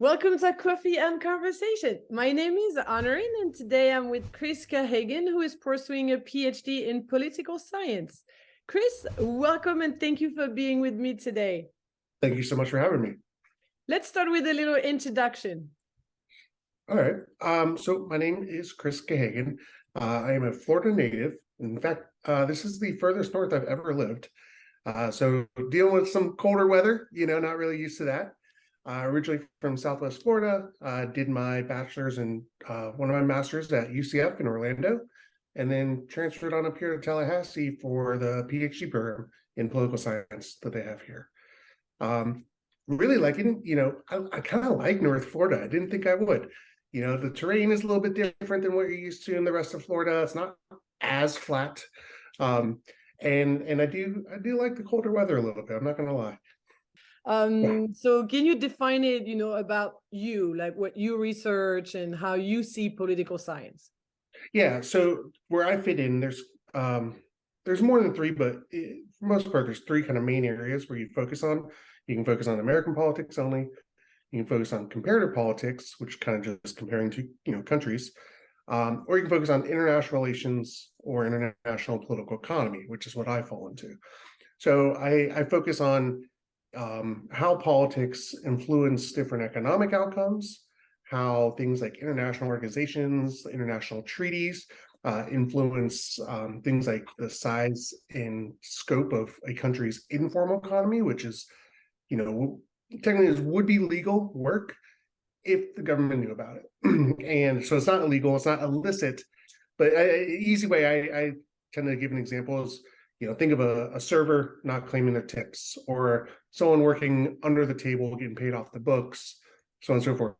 Welcome to Coffee and Conversation. My name is Honorine, and today I'm with Chris Gahagan, who is pursuing a PhD in political science. Chris, welcome and thank you for being with me today. Thank you so much for having me. Let's start with a little introduction. All right. So my name is Chris Gahagan. I am a Florida native. In fact, this is the furthest north I've ever lived. So dealing with some colder weather, not really used to that. Originally from Southwest Florida, did my bachelor's and one of my master's at UCF in Orlando, and then transferred on up here to Tallahassee for the PhD program in political science that they have here. Really liking, I kind of like North Florida. I didn't think I would. The terrain is a little bit different than what you're used to in the rest of Florida. It's not as flat. And I do like the colder weather a little bit. I'm not going to lie. So can you define it, about you, like what you research and how you see political science? Yeah. So where I fit in, there's more than three, but for most part, there's three kind of main areas where you focus on. You can focus on American politics only. You can focus on comparative politics, which kind of just comparing to, countries, or you can focus on international relations or international political economy, which is what I fall into. So I focus on how politics influence different economic outcomes, how things like international organizations, international treaties influence things like the size and scope of a country's informal economy, which is, technically is would be legal work if the government knew about it. And so it's not illegal, it's not illicit, but easy way I tend to give an example is, think of a server not claiming their tips, or someone working under the table getting paid off the books, so on and so forth.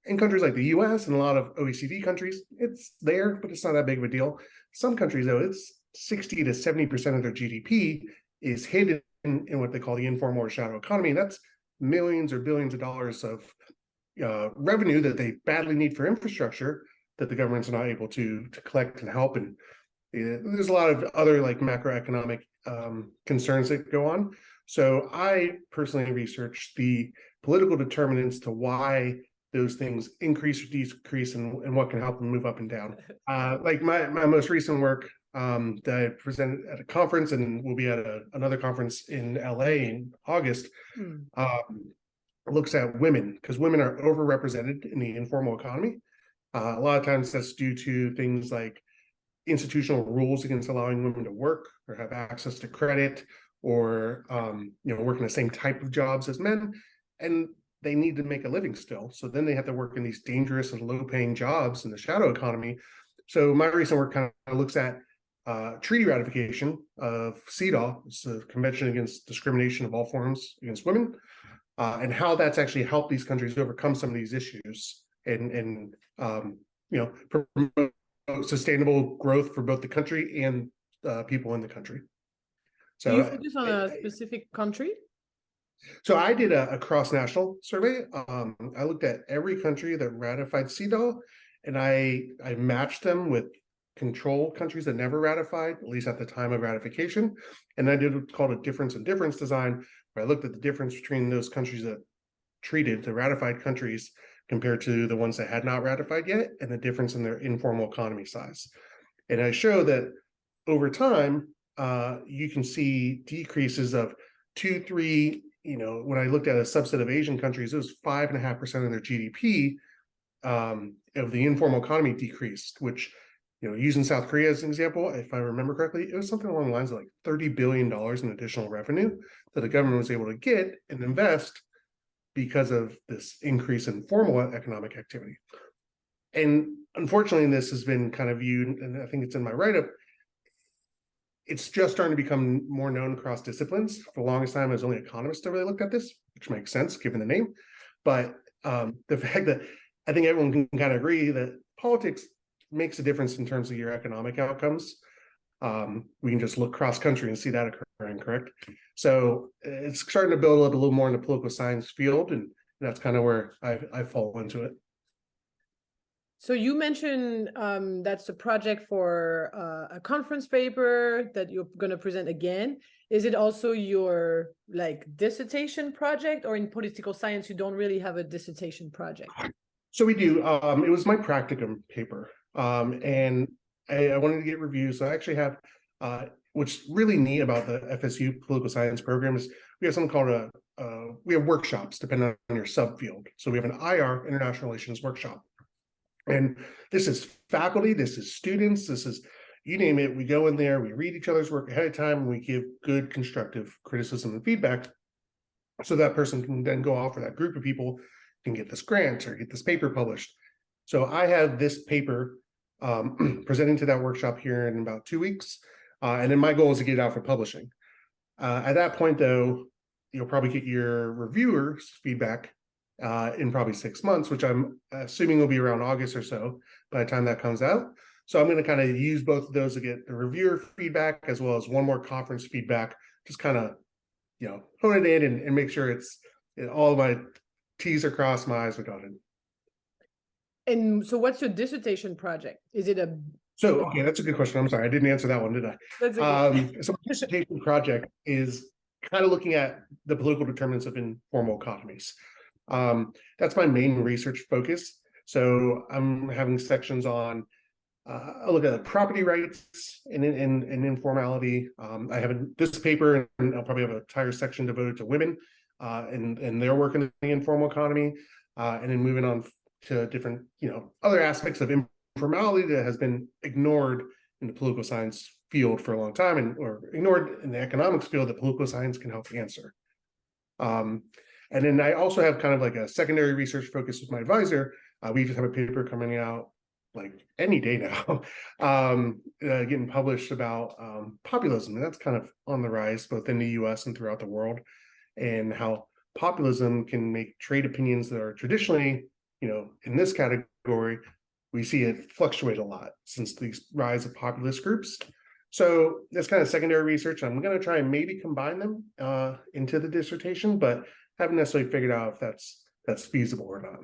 In countries like the US and a lot of OECD countries, it's there, but it's not that big of a deal. Some countries, though, it's 60 to 70% of their GDP is hidden in what they call the informal or shadow economy. And that's millions or billions of dollars of revenue that they badly need for infrastructure that the government's not able to collect and help. And there's a lot of other like macroeconomic concerns that go on. So I personally research the political determinants to why those things increase or decrease and what can help them move up and down. Like my most recent work that I presented at a conference and will be at another conference in LA in August, looks at women, because women are overrepresented in the informal economy. A lot of times that's due to things like institutional rules against allowing women to work or have access to credit, or work in the same type of jobs as men, and they need to make a living still. So then they have to work in these dangerous and low-paying jobs in the shadow economy. So my recent work kind of looks at treaty ratification of CEDAW, it's the Convention Against Discrimination of All Forms Against Women, and how that's actually helped these countries overcome some of these issues and promote sustainable growth for both the country and people in the country. So do you focus on a specific country? So I did a cross-national survey. I looked at every country that ratified CEDAW, and I matched them with control countries that never ratified, at least at the time of ratification. And I did what's called a difference in difference design, where I looked at the difference between those countries that treated the ratified countries compared to the ones that had not ratified yet, and the difference in their informal economy size. And I show that over time, you can see decreases of 2, 3, when I looked at a subset of Asian countries, it was 5.5% of their GDP of the informal economy decreased, which, using South Korea as an example, if I remember correctly, it was something along the lines of like $30 billion in additional revenue that the government was able to get and invest because of this increase in formal economic activity. And unfortunately, this has been kind of viewed, and I think it's in my write-up, it's just starting to become more known across disciplines. For the longest time, it was only economists that really looked at this, which makes sense given the name. But the fact that I think everyone can kind of agree that politics makes a difference in terms of your economic outcomes. We can just look cross-country and see that occurring, correct? So it's starting to build up a little more in the political science field, and that's kind of where I fall into it. So you mentioned that's a project for a conference paper that you're going to present again. Is it also your like dissertation project, or in political science you don't really have a dissertation project? So we do. It was my practicum paper, and I wanted to get reviews. So I actually have, what's really neat about the FSU political science program is we have something called we have workshops depending on your subfield. So we have an IR, International Relations workshop. And this is faculty, this is students, this is, you name it, we go in there, we read each other's work ahead of time, and we give good constructive criticism and feedback. So that person can then go off, or that group of people can get this grant or get this paper published. So I have this paper presenting to that workshop here in about 2 weeks. And then my goal is to get it out for publishing. At that point, though, you'll probably get your reviewers' feedback in probably 6 months, which I'm assuming will be around August or so by the time that comes out. So I'm going to kind of use both of those to get the reviewer feedback as well as one more conference feedback, just kind of, hone it in and make sure all my T's are crossed, my I's are dotted. And so what's your dissertation project? Is it a... So, okay, that's a good question. I'm sorry, I didn't answer that one, did I? That's okay. So my dissertation project is kind of looking at the political determinants of informal economies. That's my main research focus. So I'm having sections on I look at property rights and informality. I have this paper, and I'll probably have an entire section devoted to women and their work in the informal economy, and then moving on to different, other aspects of informality that has been ignored in the political science field for a long time, or ignored in the economics field that political science can help answer. And then I also have kind of like a secondary research focus with my advisor. We just have a paper coming out like any day now, getting published about populism. And that's kind of on the rise, both in the US and throughout the world, and how populism can make trade opinions that are traditionally, in this category, we see it fluctuate a lot since the rise of populist groups. So that's kind of secondary research. I'm going to try and maybe combine them into the dissertation, but haven't necessarily figured out if that's feasible or not.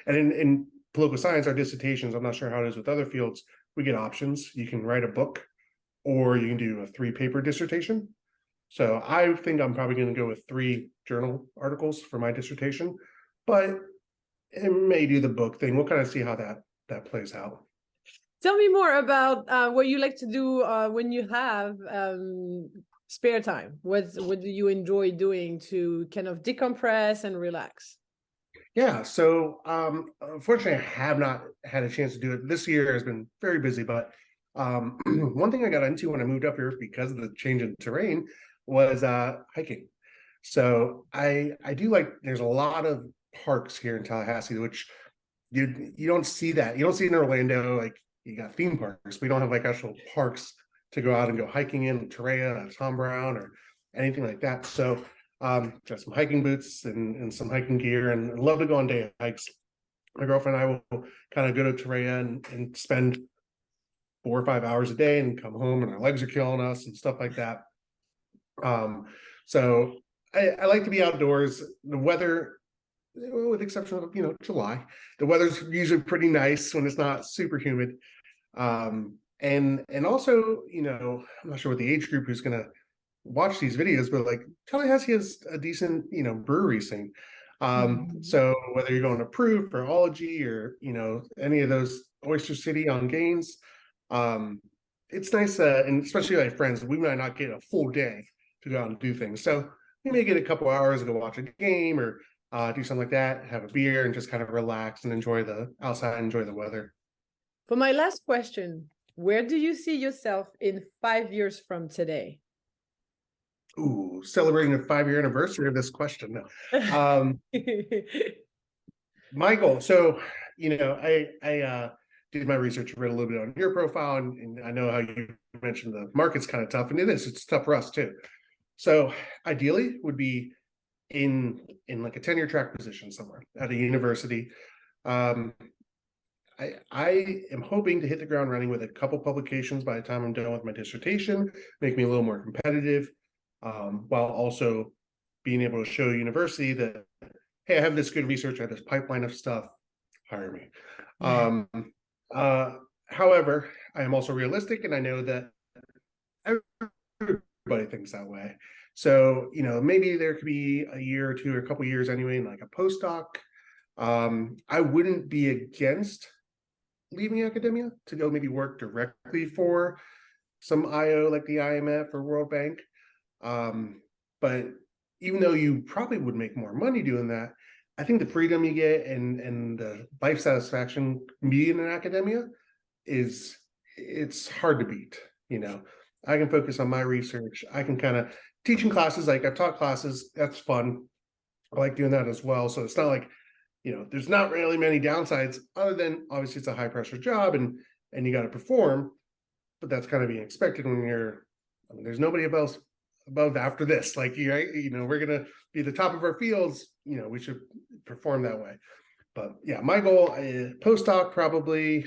And in political science, our dissertations, I'm not sure how it is with other fields, we get options. You can write a book, or you can do a 3-paper dissertation. So I think I'm probably going to go with 3 journal articles for my dissertation, but it may do the book thing. We'll kind of see how that plays out. Tell me more about what you like to do when you have spare time. What do you enjoy doing to kind of decompress and relax? Yeah, so unfortunately, I have not had a chance to do it. This year has been very busy, but one thing I got into when I moved up here because of the change in terrain was hiking. So I do like, there's a lot of parks here in Tallahassee, which you don't see that. You don't see in Orlando, like you got theme parks. We don't have like actual parks to go out and go hiking in, Torreya, Tom Brown, or anything like that. So got some hiking boots and some hiking gear, and love to go on day hikes. My girlfriend and I will kind of go to Torreya and spend 4 or 5 hours a day and come home and our legs are killing us and stuff like that. So I like to be outdoors. The weather, with the exception of July, the weather's usually pretty nice when it's not super humid. And also, I'm not sure what the age group who's gonna watch these videos, but like Tallahassee has a decent, brewery scene. So whether you're going to Proof or Ology or, any of those, Oyster City on Gaines, it's nice, and especially like friends, we might not get a full day to go out and do things. So you may get a couple hours to go watch a game or do something like that, have a beer and just kind of relax and enjoy the outside, enjoy the weather. For my last question, where do you see yourself in 5 years from today? Ooh, celebrating a 5-year anniversary of this question. My goal. So, I did my research, read a little bit on your profile, and I know how you mentioned the market's kind of tough, and it's tough for us too. So ideally would be in like a tenure track position somewhere at a university. I am hoping to hit the ground running with a couple publications by the time I'm done with my dissertation, make me a little more competitive, while also being able to show university that, hey, I have this good research, I have this pipeline of stuff, hire me. Um, however, I am also realistic, and I know that everybody thinks that way. So, maybe there could be a year or two, or a couple years anyway, in like a postdoc. I wouldn't be against leaving academia to go maybe work directly for some IO like the IMF or World Bank. But even though you probably would make more money doing that, I think the freedom you get and the life satisfaction being in academia it's hard to beat. I can focus on my research. I can kind of teaching classes, like I've taught classes, that's fun. I like doing that as well. So it's not like, there's not really many downsides other than obviously it's a high pressure job and you got to perform, but that's kind of being expected when there's nobody else above after this. Like, we're going to be the top of our fields, we should perform that way. But yeah, my goal is postdoc, probably,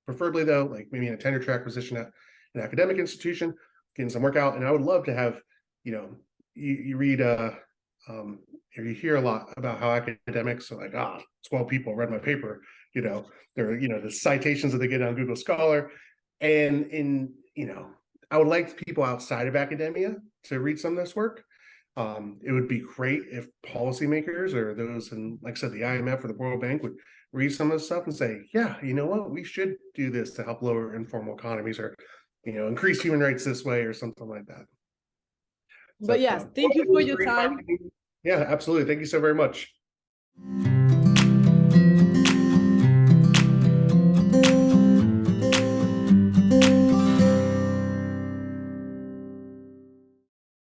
preferably though, like maybe in a tenure track position at an academic institution, getting some work out. And I would love to have, you read, you hear a lot about how academics are like, 12 people read my paper, there, the citations that they get on Google Scholar. And I would like people outside of academia to read some of this work. It would be great if policymakers or those in, like I said, the IMF or the World Bank would read some of this stuff and say, yeah, you know what, we should do this to help lower informal economies, or, increase human rights this way or something like that. But yes, thank you for your time. Yeah, absolutely. Thank you so very much.